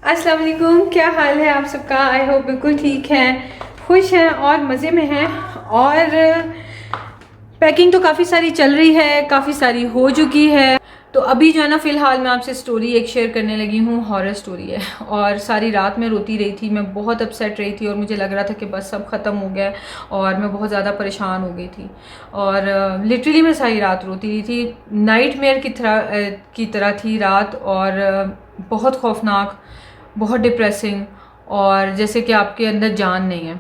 अस्सलाम वालेकुम, क्या हाल है आप सबका। आई होप बिल्कुल ठीक हैं, खुश हैं और मज़े में हैं। और पैकिंग तो काफ़ी सारी चल रही है, काफ़ी सारी हो चुकी है। तो अभी जो है ना फ़िलहाल मैं आपसे स्टोरी एक शेयर करने लगी हूँ। हॉरर स्टोरी है और सारी रात में रोती रही थी, मैं बहुत अपसेट रही थी और मुझे लग रहा था कि बस सब ख़त्म हो गया और मैं बहुत ज़्यादा परेशान हो गई थी। और लिटरली मैं सारी रात रोती रही थी, नाइटमेयर की तरह थी रात। और बहुत खौफनाक, बहुत डिप्रेसिंग, और जैसे कि आपके अंदर जान नहीं है।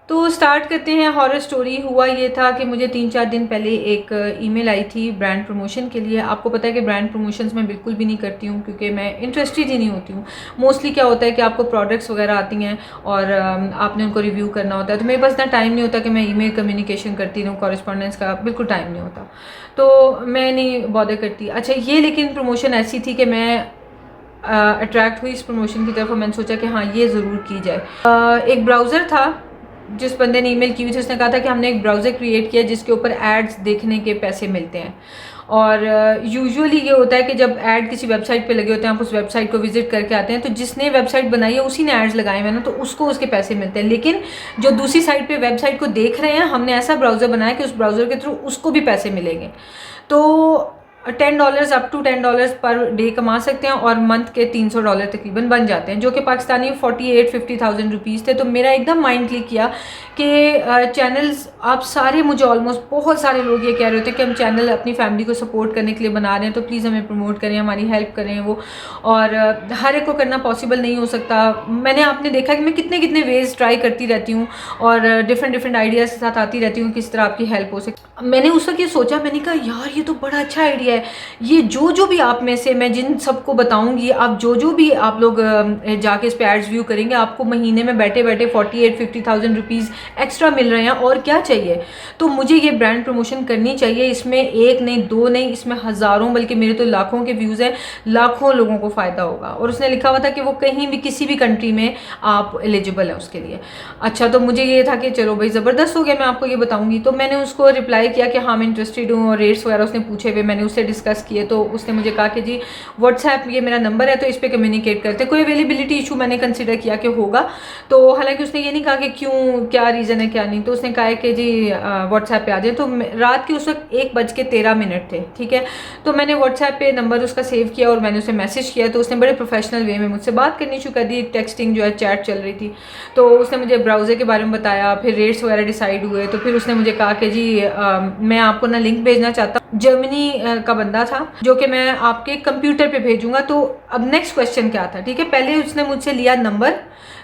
तो स्टार्ट करते हैं। हॉरर स्टोरी हुआ ये था कि मुझे 3-4 दिन पहले एक ईमेल आई थी ब्रांड प्रमोशन के लिए। आपको पता है कि ब्रांड प्रमोशंस मैं बिल्कुल भी नहीं करती हूँ क्योंकि मैं इंटरेस्टेड ही नहीं होती हूँ। मोस्टली क्या होता है कि आपको प्रोडक्ट्स वगैरह आती हैं और आपने उनको रिव्यू करना होता है, तो मेरे पास इतना टाइम नहीं होता कि मैं ईमेल कम्युनिकेशन करती रहूँ। कॉरेस्पॉन्डेंस का बिल्कुल टाइम नहीं होता, तो मैं नहीं बॉदर करती। अच्छा, ये लेकिन प्रमोशन ऐसी थी कि मैं अट्रैक्ट हुई इस प्रमोशन की तरफ और मैंने सोचा कि हाँ ये ज़रूर की जाए। एक ब्राउज़र था, जिस बंदे ने ईमेल की हुई थी उसने कहा था कि हमने एक ब्राउज़र क्रिएट किया जिसके ऊपर एड्स देखने के पैसे मिलते हैं। और यूजुअली ये होता है कि जब ऐड किसी वेबसाइट पे लगे होते हैं, आप उस वेबसाइट को विजिट करके आते हैं, तो जिसने वेबसाइट बनाई है उसी ने एड्स लगाए हुए हैं ना, तो उसको उसके पैसे मिलते हैं। लेकिन जो दूसरी साइड पे वेबसाइट को देख रहे हैं, हमने ऐसा ब्राउज़र बनाया कि उस ब्राउज़र के थ्रू उसको भी पैसे मिलेंगे। तो $10 अप टू $10 पर डे कमा सकते हैं और मंथ के $300 तकरीबन बन जाते हैं, जो कि पाकिस्तानी 48-50,000 रुपीज़ थे। तो मेरा एकदम माइंड क्लिक किया कि चैनल्स आप सारे, मुझे ऑलमोस्ट बहुत सारे लोग ये कह रहे होते हैं कि हम चैनल अपनी फैमिली को सपोर्ट करने के लिए बना रहे हैं, तो प्लीज़ हमें प्रमोट करें, हमारी हेल्प करें वो। और हर एक को करना पॉसिबल नहीं हो सकता। मैंने आपने देखा कि मैं कितने कितने वेज ट्राई करती रहती हूँ और डिफरेंट आइडियाज़ के साथ आती रहती हूँ किस तरह आपकी हेल्प हो सके। मैंने उस वक्त ये सोचा, मैंने कहा यार ये तो बड़ा अच्छा आइडिया है। ये जो भी आप में से, मैं जिन सबको बताऊंगी, आप जो भी आप लोग जाके इस पे एड्स व्यू करेंगे, आपको महीने में बैठे बैठे 48-50,000 रुपीज़ एक्स्ट्रा मिल रहे हैं, और क्या चाहिए। तो मुझे ये ब्रांड प्रमोशन करनी चाहिए। इसमें एक नहीं, दो नहीं, इसमें हज़ारों बल्कि मेरे तो लाखों के व्यूज़ हैं, लाखों लोगों को फ़ायदा होगा। और उसने लिखा हुआ था कि वो कहीं भी किसी भी कंट्री में आप एलिजिबल है उसके लिए। अच्छा, तो मुझे ये था कि चलो भाई ज़बरदस्त हो गया, मैं आपको ये बताऊंगी। तो मैंने उसको रिप्लाई किया कि हाँ मैं इंटरेस्टेड हूँ, और रेट्स वगैरह उसने पूछे हुए, मैंने उससे डिस्कस किए। तो उसने मुझे कहा कि जी व्हाट्सएप ये मेरा नंबर है, तो इस पर कम्युनिकेट करते। कोई अवेलेबिलिटी इशू मैंने कंसिडर किया कि होगा। तो हालांकि उसने ये नहीं कहा कि क्यों, क्या रीज़न है क्या नहीं, तो उसने कहा है कि जी व्हाट्सएप पे आ जाए। तो रात के उस वक्त 1:13 थे, ठीक है। तो मैंने व्हाट्सएप पे नंबर उसका सेव किया और मैंने उसे मैसेज किया। तो उसने बड़े प्रोफेशनल वे में मुझसे बात करनी शुरू कर दी। टेक्सटिंग जो है, चैट चल रही थी। तो उसने मुझे ब्राउज़र के बारे में बताया, फिर रेट्स वगैरह डिसाइड हुए। तो फिर उसने मुझे कहा कि जी मैं आपको ना लिंक भेजना चाहता हूँ। जर्मनी का बंदा था, जो कि मैं आपके कंप्यूटर पे भेजूंगा। तो अब नेक्स्ट क्वेश्चन क्या था, ठीक है। पहले उसने मुझसे लिया नंबर।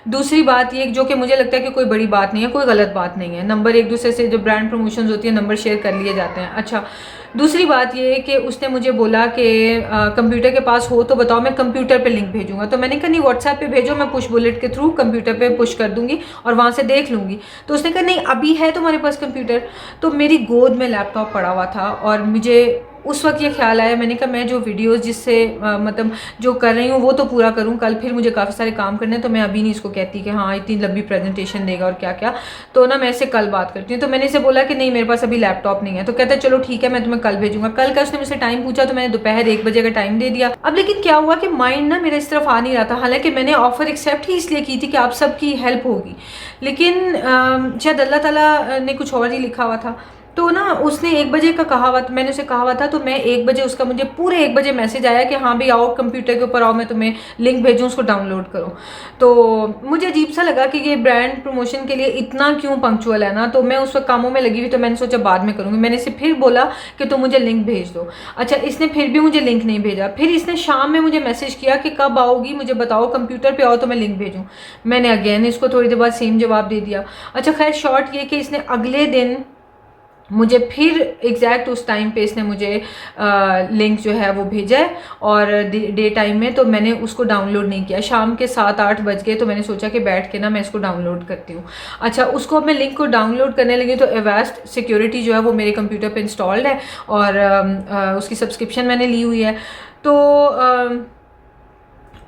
दूसरी बात ये, जो कि मुझे लगता है कि कोई बड़ी बात नहीं है, कोई गलत बात नहीं है, नंबर एक दूसरे से, जो ब्रांड प्रमोशंस होती है, नंबर शेयर कर लिए जाते हैं। अच्छा, दूसरी बात ये है कि उसने मुझे बोला कि कंप्यूटर के पास हो तो बताओ, मैं कंप्यूटर पे लिंक भेजूंगा। तो मैंने कहा नहीं, व्हाट्सएप पे भेजो, मैं पुश बुलेट के थ्रू कंप्यूटर पे पुश कर दूंगी और वहाँ से देख लूँगी। तो उसने कहा नहीं, अभी है तुम्हारे पास कंप्यूटर। तो मेरी गोद में लैपटॉप पड़ा हुआ था और मुझे उस वक्त ये ख्याल आया, मैंने कहा मैं जो वीडियोस जिससे मतलब जो कर रही हूँ वो तो पूरा करूँ, कल फिर मुझे काफ़ी सारे काम करने हैं। तो मैं अभी नहीं इसको कहती कि हाँ इतनी लंबी प्रेजेंटेशन देगा और क्या क्या। तो ना मैं इससे कल बात करती हूँ। तो मैंने इसे बोला कि नहीं मेरे पास अभी लैपटॉप नहीं है। तो कहता है चलो ठीक है, मैं तुम्हें कल भेजूंगा। कल का उसने मुझसे टाइम पूछा, तो मैंने दोपहर 1 बजे का टाइम दे दिया। अब लेकिन क्या हुआ कि माइंड ना मेरा इस तरफ आ नहीं रहा था। हालांकि मैंने ऑफर एक्सेप्ट ही इसलिए की थी कि आप सबकी हेल्प होगी, लेकिन शायद अल्लाह ताला ने कुछ और ही लिखा हुआ था। तो ना उसने 1 बजे का कहा हुआ, मैंने उसे कहा हुआ था। तो मैं 1 बजे, उसका मुझे पूरे 1 बजे मैसेज आया कि हाँ भाई आओ कंप्यूटर के ऊपर आओ, मैं तुम्हें लिंक भेजूँ, उसको डाउनलोड करो। तो मुझे अजीब सा लगा कि ये ब्रांड प्रमोशन के लिए इतना क्यों पंक्चुअल है ना। तो मैं उस वक्त कामों में लगी हुई, तो मैंने सोचा बाद में करूँगी। मैंने इसे फिर बोला कि तुम मुझे लिंक भेज दो। अच्छा, इसने फिर भी मुझे लिंक नहीं भेजा। फिर इसने शाम में मुझे मैसेज किया कि कब आओगी, मुझे बताओ, कंप्यूटर पर आओ तो मैं लिंक भेजूँ। मैंने अगेन इसको थोड़ी देर बाद सेम जवाब दे दिया। अच्छा खैर, शॉर्ट ये कि इसने अगले दिन मुझे फिर एग्जैक्ट उस टाइम पे इसने मुझे लिंक जो है वो भेजा है, और डे टाइम में। तो मैंने उसको डाउनलोड नहीं किया। शाम के 7-8 बज गए, तो मैंने सोचा कि बैठ के ना मैं इसको डाउनलोड करती हूँ। अच्छा, उसको अब मैं लिंक को डाउनलोड करने लगी, तो एवास्ट सिक्योरिटी जो है वो मेरे कंप्यूटर पे इंस्टॉल्ड है और उसकी सब्सक्रिप्शन मैंने ली हुई है। तो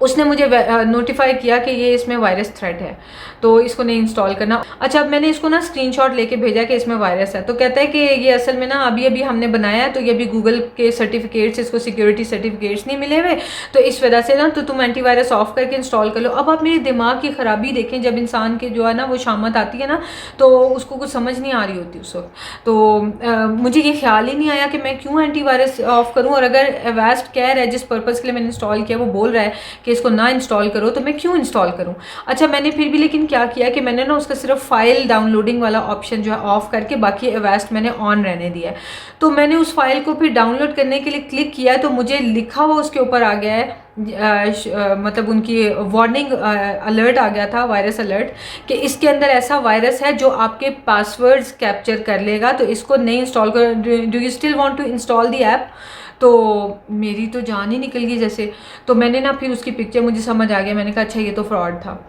उसने मुझे नोटिफाई किया कि ये इसमें वायरस थ्रेट है, तो इसको नहीं इंस्टॉल करना। अच्छा, अब मैंने इसको ना स्क्रीनशॉट लेके भेजा कि इसमें वायरस है, तो कहता है कि ये असल में ना अभी अभी हमने बनाया है, तो ये अभी गूगल के सर्टिफिकेट्स, इसको सिक्योरिटी सर्टिफिकेट्स नहीं मिले हुए, तो इस वजह से ना तो तुम एंटीवायरस ऑफ करके इंस्टॉल कर लो। अब आप मेरे दिमाग की ख़राबी देखें, जब इंसान के जो है ना वो शामत आती है ना, तो उसको कुछ समझ नहीं आ रही होती उस वक्त, तो मुझे ये ख्याल ही नहीं आया कि मैं क्यों एंटीवायरस ऑफ करूँ, और अगर एवेस्ट कह रहा है जिस पर्पज़ के लिए मैंने इंस्टॉल किया वो बोल रहा है कि इसको ना इंस्टॉल करो, तो मैं क्यों इंस्टॉल करूं। अच्छा, मैंने फिर भी लेकिन क्या किया कि मैंने ना उसका सिर्फ फाइल डाउनलोडिंग वाला ऑप्शन जो है ऑफ करके बाकी एवेस्ट मैंने ऑन रहने दिया है। तो मैंने उस फाइल को फिर डाउनलोड करने के लिए क्लिक किया, तो मुझे लिखा हुआ उसके ऊपर आ गया है, मतलब उनकी वार्निंग अलर्ट आ गया था, वायरस अलर्ट, कि इसके अंदर ऐसा वायरस है जो आपके पासवर्ड्स कैप्चर कर लेगा, तो इसको नहीं इंस्टॉल करो। Do you still want to install the app. तो मेरी तो जान ही निकल गई जैसे। तो मैंने ना फिर उसकी पिक्चर, मुझे समझ आ गया, मैंने कहा अच्छा ये तो फ्रॉड था,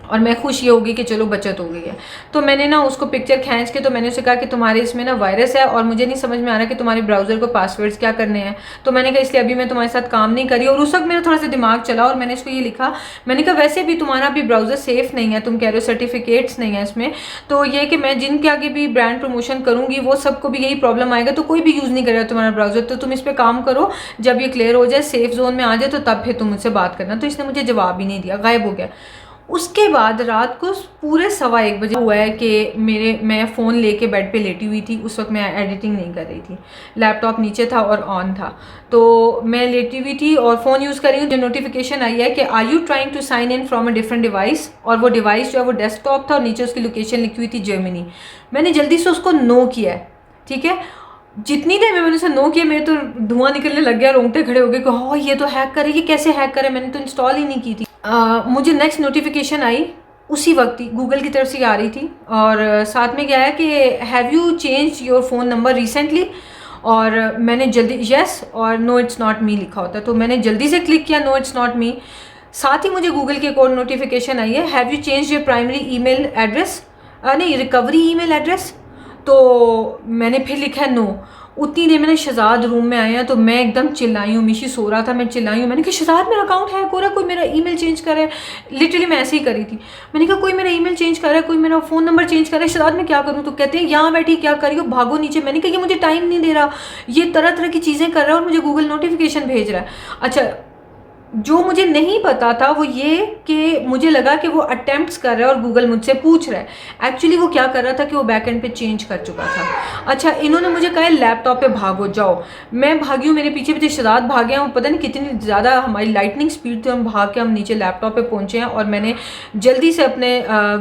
और मैं खुश ये होगी कि चलो बचत हो गई है। तो मैंने ना उसको पिक्चर खींच के, तो मैंने उसे कहा कि तुम्हारे इसमें ना वायरस है और मुझे नहीं समझ में आ रहा कि तुम्हारे ब्राउज़र को पासवर्ड्स क्या करने हैं। तो मैंने कहा इसलिए अभी मैं तुम्हारे साथ काम नहीं करी। और उस वक्त मेरा थोड़ा सा दिमाग चला और मैंने इसको ये लिखा, मैंने कहा वैसे भी तुम्हारा भी ब्राउज़र सेफ़ नहीं है, तुम कह रहे हो सर्टिफिकेट्स नहीं है इसमें, तो ये कि मैं जिनके आगे भी ब्रांड प्रमोशन करूँगी वो सबको भी यही प्रॉब्लम आएगा, तो कोई भी यूज़ नहीं करेगा तुम्हारा ब्राउज़र, तो तुम इस पर काम करो, जब ये क्लियर हो जाए, सेफ जोन में आ जाए, तो तब फिर तुम मुझसे बात करना। तो इसने मुझे जवाब ही नहीं दिया, गायब हो गया। उसके बाद रात को पूरे 1:15 बजे हुआ है कि मैं फ़ोन लेके बेड पे लेटी हुई थी। उस वक्त मैं एडिटिंग नहीं कर रही थी, लैपटॉप नीचे था और ऑन था, तो मैं लेटी हुई थी और फ़ोन यूज़ कर रही हूँ। जो नोटिफिकेशन आई है कि are you trying to sign in from a different device, और वो डिवाइस जो है वो डेस्कटॉप था और नीचे उसकी लोकेशन लिखी हुई थी जर्मनी। मैंने जल्दी से उसको नो किया है, ठीक है। जितनी देर में मैंने उसे नो किया, मेरे तो धुआं निकलने लग गया, रोंगटे खड़े हो गए कि हाँ ये तो हैक करे, ये कैसे हैक करे, मैंने तो इंस्टॉल ही नहीं की थी। मुझे नेक्स्ट नोटिफिकेशन आई उसी वक्त ही, गूगल की तरफ से आ रही थी, और साथ में क्या है कि have you change your phone number recently, और मैंने जल्दी यस और नो इट्स नॉट मी लिखा होता, तो मैंने जल्दी से क्लिक किया नो इट्स नॉट मी। साथ ही मुझे गूगल की एक और नोटिफिकेशन आई है, have you change your primary email address, नहीं रिकवरी ईमेल एड्रेस, तो मैंने फिर लिखा है नो। उतनी देर मैंने शहजाद रूम में आया, तो मैं एकदम चिल्लाई हूँ, मिशी सो रहा था, मैं चिल्लाई हूँ, मैंने कहा शहजाद मेरा अकाउंट हैक हो रहा है, कोई मेरा ईमेल चेंज कर रहा है। लिटरली मैं ऐसे ही करी थी, मैंने कहा कोई मेरा ईमेल चेंज कर रहा है, कोई मेरा फ़ोन नंबर चेंज कर रहा है, शहजाद मैं क्या करूँ। तो कहते हैं यहाँ बैठी क्या करी हो, भागो नीचे। मैंने कहा ये मुझे टाइम नहीं दे रहा, ये तरह तरह की चीज़ें कर रहा है और मुझे गूगल नोटिफिकेशन भेज रहा है। अच्छा, जो मुझे नहीं पता था वो ये कि मुझे लगा कि वो अटेम्प्ट्स कर रहा है और गूगल मुझसे पूछ रहा है। एक्चुअली वो क्या कर रहा था कि वो बैक एंड पे चेंज कर चुका था। अच्छा, इन्होंने मुझे कहा लैपटॉप पे भागो जाओ, मैं भागी हूँ, मेरे पीछे पीछे शहजाद भागे हैं, पता नहीं कितनी ज़्यादा हमारी लाइटनिंग स्पीड थी, हम भाग के हम नीचे लैपटॉप पे पहुँचे हैं। और मैंने जल्दी से अपने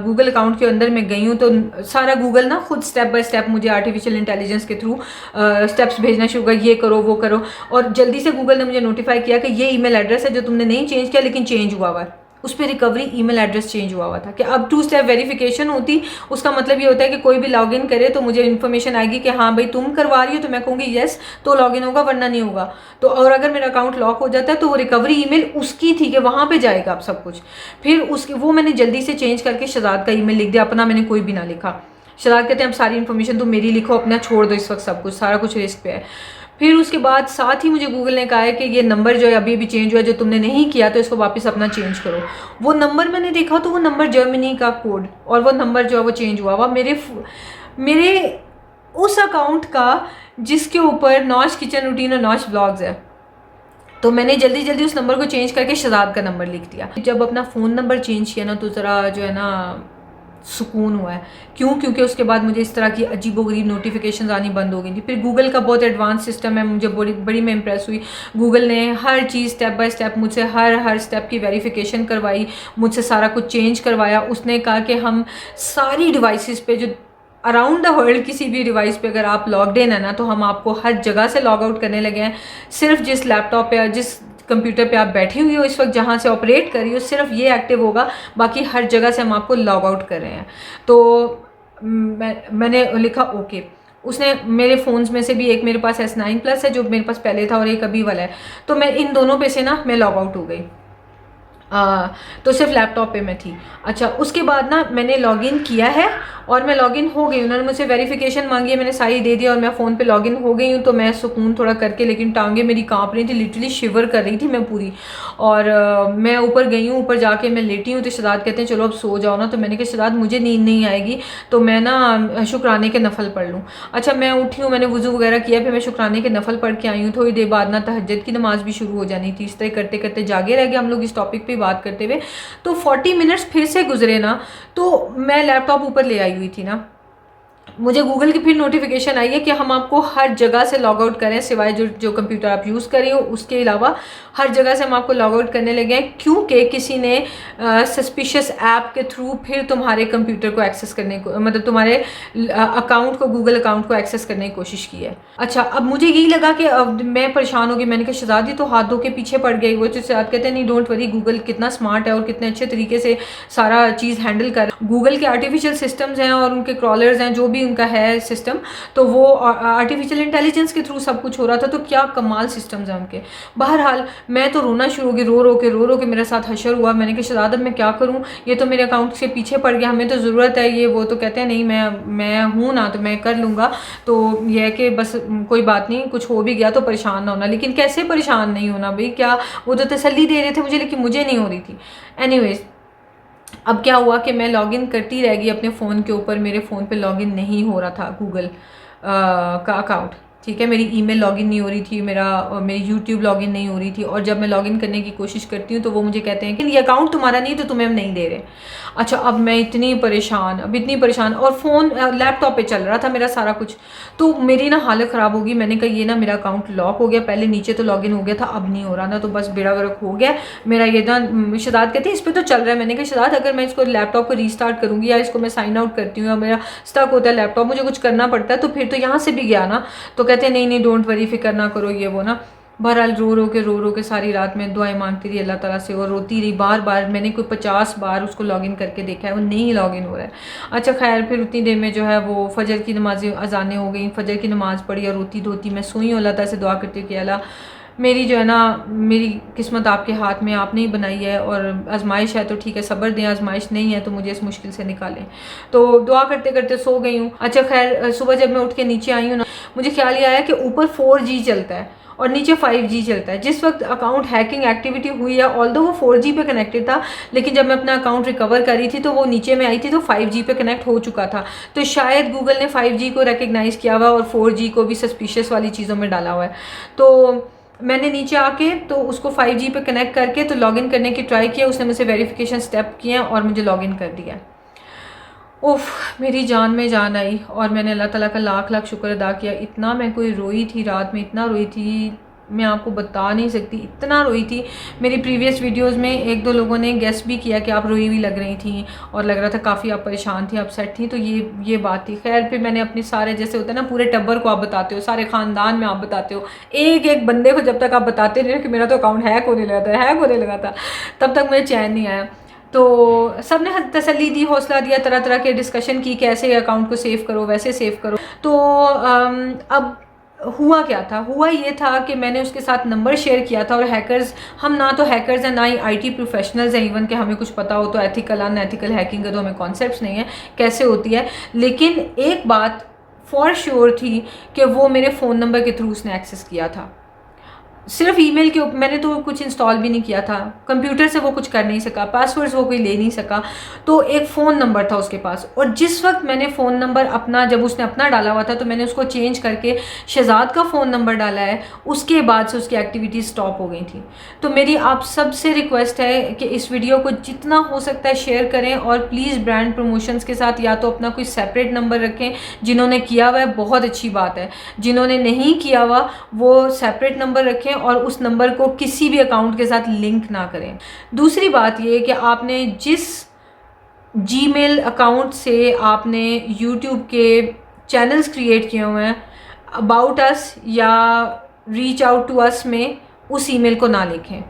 गूगल अकाउंट के अंदर मैं गई हूँ, तो सारा गूगल ना खुद स्टेप बाय स्टेप मुझे आर्टिफिशियल इंटेलिजेंस के थ्रू स्टेप्स भेजना शुरू कर, ये करो वो करो। और जल्दी से गूगल ने मुझे नोटिफाई किया कि ये ईमेल एड्रेस है जो तुमने नहीं चेंज किया लेकिन चेंज हुआ हुआ है, उस पर रिकवरी ईमेल एड्रेस चेंज हुआ हुआ था। कि अब 2 स्टेप वेरिफिकेशन होती, उसका मतलब ये होता है कि कोई भी लॉगिन करे तो मुझे इन्फॉर्मेशन आएगी कि हाँ भाई तुम करवा रही हो, तो मैं कहूँगी येस, तो लॉगिन होगा, वरना नहीं होगा। तो और अगर मेरा अकाउंट लॉक हो जाता है तो वो रिकवरी ईमेल उसकी थी कि वहाँ पे जाएगा अब सब कुछ। फिर उसके वो मैंने जल्दी से चेंज करके शहजाद का ईमेल लिख दिया, अपना मैंने कोई भी ना लिखा। शहजाद कहते हैं अब सारी इन्फॉर्मेशन तुम मेरी लिखो, अपना छोड़ दो, इस वक्त सब कुछ सारा कुछ रिस्क पे है। फिर उसके बाद साथ ही मुझे गूगल ने कहा है कि ये नंबर जो है अभी अभी चेंज हुआ है, जो तुमने नहीं किया तो इसको वापस अपना चेंज करो। वो नंबर मैंने देखा तो वो नंबर जर्मनी का कोड, और वो नंबर जो है वो चेंज हुआ हुआ मेरे उस अकाउंट का जिसके ऊपर नौश किचन रूटीन और नौश ब्लॉग्स है। तो मैंने जल्दी जल्दी उस नंबर को चेंज करके शहजाद का नंबर लिख दिया। जब अपना फ़ोन नंबर चेंज किया ना, तो ज़रा जो है ना सुकून हुआ है। क्यों? क्योंकि उसके बाद मुझे इस तरह की अजीबोगरीब नोटिफिकेशंस आनी बंद हो गई थी। फिर गूगल का बहुत एडवांस सिस्टम है, मुझे बड़ी मैं इम्प्रेस हुई। गूगल ने हर चीज़ स्टेप बाय स्टेप मुझसे हर स्टेप की वेरिफिकेशन करवाई, मुझसे सारा कुछ चेंज करवाया। उसने कहा कि हम सारी डिवाइसेस पे जो अराउंड द वर्ल्ड किसी भी डिवाइस पे अगर आप लॉग्ड इन है ना, तो हम आपको हर जगह से लॉग आउट करने लगे हैं। सिर्फ जिस लैपटॉप पे या जिस कंप्यूटर पे आप बैठी हुई हो इस वक्त, जहाँ से ऑपरेट कर रही हो, सिर्फ ये एक्टिव होगा, बाकी हर जगह से हम आपको लॉग आउट कर रहे हैं। तो मैंने लिखा ओके। उसने मेरे फ़ोन्स में से भी एक मेरे पास S9 प्लस है जो मेरे पास पहले था, और एक अभी वाला है, तो मैं इन दोनों पे से ना मैं लॉग आउट हो गई। तो सिर्फ लैपटॉप पे मैं थी। अच्छा, उसके बाद ना मैंने लॉगिन किया है और मैं लॉगिन हो गई। उन्होंने मुझसे वेरिफिकेशन मांगी है, मैंने सारी दे दिया और मैं फ़ोन पे लॉगिन हो गई हूँ। तो मैं सुकून थोड़ा करके, लेकिन टांगे मेरी कांप रही थी, लिटरली शिवर कर रही थी मैं पूरी। और मैं ऊपर गई हूँ, ऊपर जाके मैं लेटी हूँ। तो शहजाद कहते हैं चलो अब सो जाओ ना। तो मैंने कहा शहजाद मुझे नींद नहीं आएगी, तो मैं ना शुक्राने के नफल पढ़ लूँ। अच्छा, मैं उठी हूँ, मैंने वज़ू वगैरह किया, फिर मैं शुक्राने के नफल पढ़ के आई हूँ। थोड़ी देर बाद ना तहज्जुद की नमाज़ भी शुरू हो जानी थी। इस तरह करते करते जागे रह गए हम लोग इस टॉपिक पे बात करते हुए। तो 40 मिनट्स फिर से गुजरे ना, तो मैं लैपटॉप ऊपर ले आई हुई थी ना, मुझे गूगल की फिर नोटिफिकेशन आई है कि हम आपको हर जगह से लॉग आउट करें, सिवाय जो जो कंप्यूटर आप यूज़ कर रही हो उसके अलावा हर जगह से हम आपको लॉग आउट करने लगे हैं, क्योंकि किसी ने सस्पिशियस ऐप के थ्रू फिर तुम्हारे कंप्यूटर को एक्सेस करने को, मतलब तुम्हारे अकाउंट को, गूगल अकाउंट को एक्सेस करने की कोशिश की है। अच्छा, अब मुझे यही लगा कि अब मैं परेशान हो गई। मैंने कहा शहजादी तो हाथ धो के पीछे पड़ गई। वो शहजाद कहते हैं नहीं डोंट वरी, गूगल कितना स्मार्ट है और कितने अच्छे तरीके से सारा चीज़ हैंडल कर, गूगल के आर्टिफिशियल सिस्टम्स हैं और उनके क्रॉलर्स हैं, जो भी उनका है सिस्टम, तो वो आर्टिफिशियल इंटेलिजेंस के थ्रू सब कुछ हो रहा था। तो क्या कमाल सिस्टम्स हैं उनके। बहरहाल मैं तो रोना शुरू हो गई, रो रो के मेरे साथ हशर हुआ। मैंने कहा शहजाद अब मैं क्या करूँ, ये तो मेरे अकाउंट से पीछे पड़ गया, हमें तो ज़रूरत है ये वो। तो कहते हैं नहीं मैं हूँ ना, तो मैं कर लूँगा। तो यह है कि बस कोई बात नहीं, कुछ हो भी गया तो परेशान ना होना। लेकिन कैसे परेशान नहीं होना भाई, क्या वो तो तसल्ली दे रहे थे मुझे, लेकिन मुझे नहीं हो रही थी। एनीवेज, अब क्या हुआ कि मैं लॉगिन करती रह गई अपने फ़ोन के ऊपर, मेरे फ़ोन पे लॉगिन नहीं हो रहा था गूगल का अकाउंट। ठीक है, मेरी ईमेल लॉगिन नहीं हो रही थी, मेरी यूट्यूब लॉगिन नहीं हो रही थी। और जब मैं लॉगिन करने की कोशिश करती हूँ तो वो मुझे कहते हैं कि ये अकाउंट तुम्हारा नहीं, तो तुम्हें हम नहीं दे रहे। अच्छा, अब मैं इतनी परेशान, और फ़ोन लैपटॉप पे चल रहा था मेरा सारा कुछ। तो मेरी ना हालत ख़राब होगी। मैंने कहा ये ना मेरा अकाउंट लॉक हो गया, पहले नीचे तो लॉगिन हो गया था, अब नहीं हो रहा ना, तो बस बेड़ा गर्क हो गया मेरा। ये ना शहजाद कहते हैं इस पर तो चल रहा है। मैंने कहा शहजाद अगर मैं इसको लैपटॉप को रीस्टार्ट करूँगी या इसको मैं साइन आउट करती हूँ या मेरा स्टक होता है लैपटॉप, मुझे कुछ करना पड़ता है, तो फिर तो यहाँ से भी गया ना। तो कहते हैं नहीं डोंट वरी, फिक्र ना करो ये वो ना। बहरहाल रो के सारी रात में दुआएं मांगती रही अल्लाह ताला से और रोती रही बार बार। मैंने कोई 50 बार उसको लॉगिन करके देखा है, वो नहीं लॉगिन हो रहा है। अच्छा खैर, फिर उतनी देर में जो है वो फजर की नमाज़ें अजानें हो गई, फजर की नमाज़ पढ़ी और रोती धोती मैं सोई हूँ। अल्लाह ताला से दुआ करती हूँ कि अल्लाह मेरी जो है ना, मेरी किस्मत आपके हाथ में, आपने ही बनाई है, और आजमाइश है तो ठीक है सब्र दें, आजमाइश नहीं है तो मुझे इस मुश्किल से निकालें। तो दुआ करते करते सो गई हूँ। अच्छा खैर, सुबह जब मैं उठ के नीचे आई हूँ ना, मुझे ख्याल ये आया कि ऊपर 4G चलता है और नीचे 5G चलता है। जिस वक्त अकाउंट हैकिंग एक्टिविटी हुई है, ऑल्दो वो 4G पे कनेक्टेड था, लेकिन जब मैं अपना अकाउंट रिकवर कर रही थी तो वो नीचे में आई थी, तो 5G पे कनेक्ट हो चुका था। तो शायद गूगल ने 5G को रिकग्नाइज़ किया हुआ और 4G को भी सस्पिशियस वाली चीज़ों में डाला हुआ है। तो मैंने नीचे आके तो उसको 5G पे कनेक्ट करके तो लॉगिन करने की ट्राई किया, उसने मुझसे वेरिफिकेशन स्टेप किए और मुझे लॉगिन कर दिया। उफ, मेरी जान में जान आई और मैंने अल्लाह ताला का लाख लाख शुक्र अदा किया। इतना मैं कोई रोई थी रात में, इतना रोई थी मैं आपको बता नहीं सकती, इतना रोई थी। मेरी प्रीवियस वीडियोस में एक दो लोगों ने गेस भी किया कि आप रोई हुई लग रही थी और लग रहा था काफ़ी आप परेशान थी, अपसेट थी, तो ये बात थी। खैर फिर मैंने अपने सारे, जैसे होता है ना पूरे टब्बर को आप बताते हो, सारे ख़ानदान में आप बताते हो, एक एक बंदे को जब तक आप बताते नहीं कि मेरा तो अकाउंट हैक होने लगा था, तब तक मुझे चैन नहीं आया। तो सब ने तसल्ली दी, हौसला दिया, तरह तरह के डिस्कशन की कि ऐसे अकाउंट को सेव करो, वैसे सेव करो। तो अब हुआ क्या था, हुआ ये था कि मैंने उसके साथ नंबर शेयर किया था और हैकर्स, हम ना तो हैकर्स हैं ना ही IT प्रोफेशनल्स हैं इवन कि हमें कुछ पता हो तो एथिकल अनएथिकल हैकिंग का तो हमें कॉन्सेप्ट्स नहीं है कैसे होती है। लेकिन एक बात फॉर श्योर थी कि वो मेरे फ़ोन नंबर के थ्रू उसने एक्सेस किया था। सिर्फ ईमेल के ऊपर, मैंने तो कुछ इंस्टॉल भी नहीं किया था, कंप्यूटर से वो कुछ कर नहीं सका, पासवर्ड्स वो कोई ले नहीं सका, तो एक फ़ोन नंबर था उसके पास। और जिस वक्त मैंने फ़ोन नंबर अपना, जब उसने अपना डाला हुआ था तो मैंने उसको चेंज करके शहजाद का फ़ोन नंबर डाला है, उसके बाद से उसकी एक्टिविटीज़ स्टॉप हो गई थी। तो मेरी आप सबसे रिक्वेस्ट है कि इस वीडियो को जितना हो सकता है शेयर करें और प्लीज़ ब्रांड प्रमोशंस के साथ या तो अपना कोई सेपरेट नंबर रखें। जिन्होंने किया हुआ है बहुत अच्छी बात है, जिन्होंने नहीं किया हुआ वो सेपरेट नंबर रखें और उस नंबर को किसी भी अकाउंट के साथ लिंक ना करें। दूसरी बात ये कि आपने जिस जीमेल अकाउंट से आपने यूट्यूब के चैनल्स क्रिएट किए हुए हैं, अबाउट अस या रीच आउट टू अस में उस ईमेल को ना लिखें।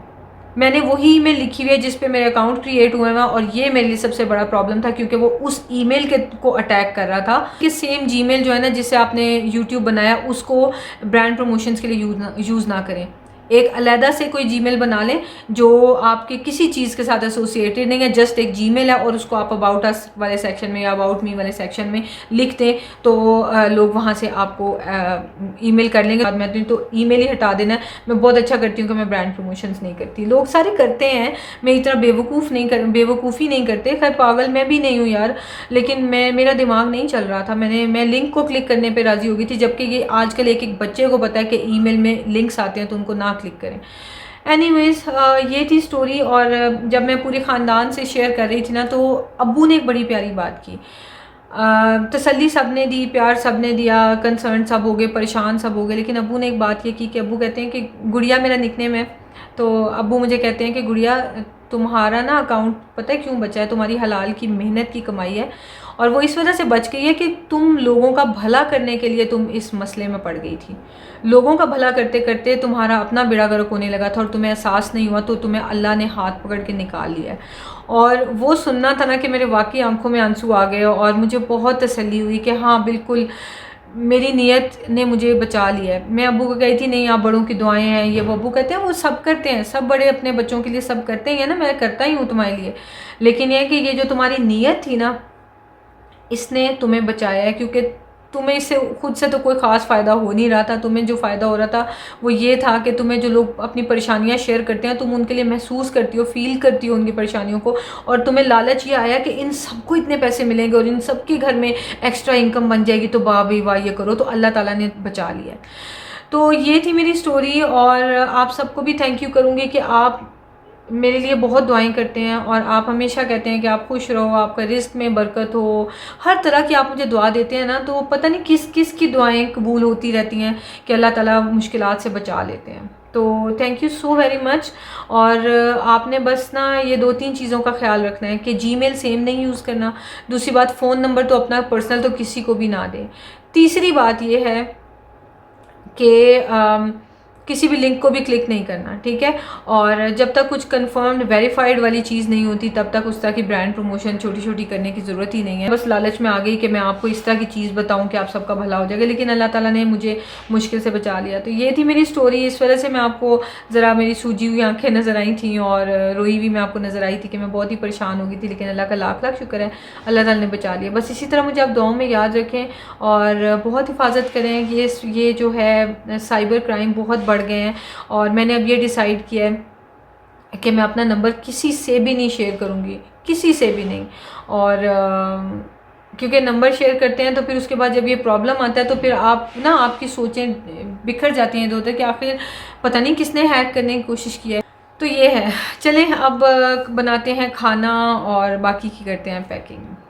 मैंने वही ईमेल लिखी हुई है जिस पे मेरे अकाउंट क्रिएट हुए हैं और ये मेरे लिए सबसे बड़ा प्रॉब्लम था क्योंकि वो उस ईमेल के को अटैक कर रहा था कि सेम जीमेल जो है ना जिससे आपने यूट्यूब बनाया उसको ब्रांड प्रमोशंस के लिए यूज़ ना करें। एक अलहदा से कोई जीमेल बना लें जो आपके किसी चीज़ के साथ एसोसिएटेड नहीं है, जस्ट एक जीमेल है, और उसको आप अबाउट अस वाले सेक्शन में या अबाउट मी वाले सेक्शन में लिख दें तो लोग वहाँ से आपको ईमेल कर लेंगे। बाद में तो ईमेल ही हटा देना। मैं बहुत अच्छा करती हूँ कि मैं ब्रांड प्रमोशंस नहीं करती, लोग सारे करते हैं, मैं इतना बेवकूफ़ी नहीं करते। खैर पागल मैं भी नहीं हूँ यार, लेकिन मेरा दिमाग नहीं चल रहा था। मैं लिंक को क्लिक करने पर राज़ी हो गई थी, जबकि ये आजकल एक बच्चे को पता है कि ईमेल में लिंक्स आते हैं तो उनको ना क्लिक करें। एनीवेज ये थी स्टोरी। और जब मैं पूरे ख़ानदान से शेयर कर रही थी ना, तो अब्बू ने एक बड़ी प्यारी बात की। तसल्ली सब ने दी, प्यार सब ने दिया, कंसर्न सब हो गए, परेशान सब हो गए, लेकिन अब्बू ने एक बात ये की कि अब्बू कहते हैं कि गुड़िया मेरा निकनेम है, तो अब्बू मुझे कहते हैं कि गुड़िया तुम्हारा ना अकाउंट पता है क्यों बचा है, तुम्हारी हलाल की मेहनत की कमाई है, और वो इस वजह से बच गई है कि तुम लोगों का भला करने के लिए तुम इस मसले में पड़ गई थी। लोगों का भला करते करते तुम्हारा अपना बेड़ा गर्क होने लगा था और तुम्हें एहसास नहीं हुआ, तो तुम्हें अल्लाह ने हाथ पकड़ के निकाल लिया है। और वो सुनना था ना कि मेरे वाकई आंखों में आंसू आ गए, और मुझे बहुत तसल्ली हुई कि हाँ बिल्कुल मेरी नीयत ने मुझे बचा लिया है। मैं अब्बू को कही थी नहीं आप बड़ों की दुआएं हैं ये, वो अब्बू कहते हैं वो सब करते हैं, सब बड़े अपने बच्चों के लिए सब करते ही हैं ना, मैं करता ही हूँ तुम्हारे लिए, लेकिन यह कि ये जो तुम्हारी नीयत थी ना इसने तुम्हें बचाया है, क्योंकि तुम्हें इससे खुद से तो कोई ख़ास फ़ायदा हो नहीं रहा था। तुम्हें जो फ़ायदा हो रहा था वो ये था कि तुम्हें जो लोग अपनी परेशानियां शेयर करते हैं तुम उनके लिए महसूस करती हो, फील करती हो उनकी परेशानियों को, और तुम्हें लालच ये आया कि इन सबको इतने पैसे मिलेंगे और इन सबके घर में एक्स्ट्रा इनकम बन जाएगी, तो वाह भाई वाह ये करो, तो अल्लाह ताला ने बचा लिया। तो ये थी मेरी स्टोरी, और आप सबको भी थैंक यू करूँगी कि आप मेरे लिए बहुत दुआएं करते हैं, और आप हमेशा कहते हैं कि आप खुश रहो, आपका रिस्क में बरकत हो, हर तरह की आप मुझे दुआ देते हैं ना, तो पता नहीं किस किस की दुआएं कबूल होती रहती हैं कि अल्लाह ताला मुश्किलात से बचा लेते हैं। तो thank you so very much. और आपने बस ना ये 2-3 चीज़ों का ख्याल रखना है कि जीमेल सेम नहीं यूज़ करना, दूसरी बात फ़ोन नंबर तो अपना पर्सनल तो किसी को भी ना दें, तीसरी बात ये है कि किसी भी लिंक को भी क्लिक नहीं करना, ठीक है, और जब तक कुछ कंफर्म्ड वेरीफाइड वाली चीज़ नहीं होती तब तक उस तरह की ब्रांड प्रमोशन छोटी छोटी करने की ज़रूरत ही नहीं है। बस लालच में आ गई कि मैं आपको इस तरह की चीज़ बताऊं कि आप सबका भला हो जाएगा, लेकिन अल्लाह ताला ने मुझे मुश्किल से बचा लिया। तो ये थी मेरी स्टोरी, इस वजह से मैं आपको ज़रा मेरी सूजी हुई आँखें नज़र आई थी और रोई हुई मैं आपको नज़र आई थी कि मैं बहुत ही परेशान हो गई थी, लेकिन अल्लाह का लाख लाख शुक्र है अल्लाह ताला ने बचा लिया। बस इसी तरह मुझे आप दुआओं में याद रखें और बहुत हिफाजत करें। ये जो है साइबर क्राइम बहुत बढ़ गए हैं, और मैंने अब ये डिसाइड किया है कि मैं अपना नंबर किसी से भी नहीं शेयर करूँगी, किसी से भी नहीं। और क्योंकि नंबर शेयर करते हैं तो फिर उसके बाद जब ये प्रॉब्लम आता है तो फिर आप ना आपकी सोचें बिखर जाती हैं इधर उधर कि आखिर पता नहीं किसने हैक करने की कोशिश की है। तो ये है, चलें अब बनाते हैं खाना और बाकी की करते हैं पैकिंग।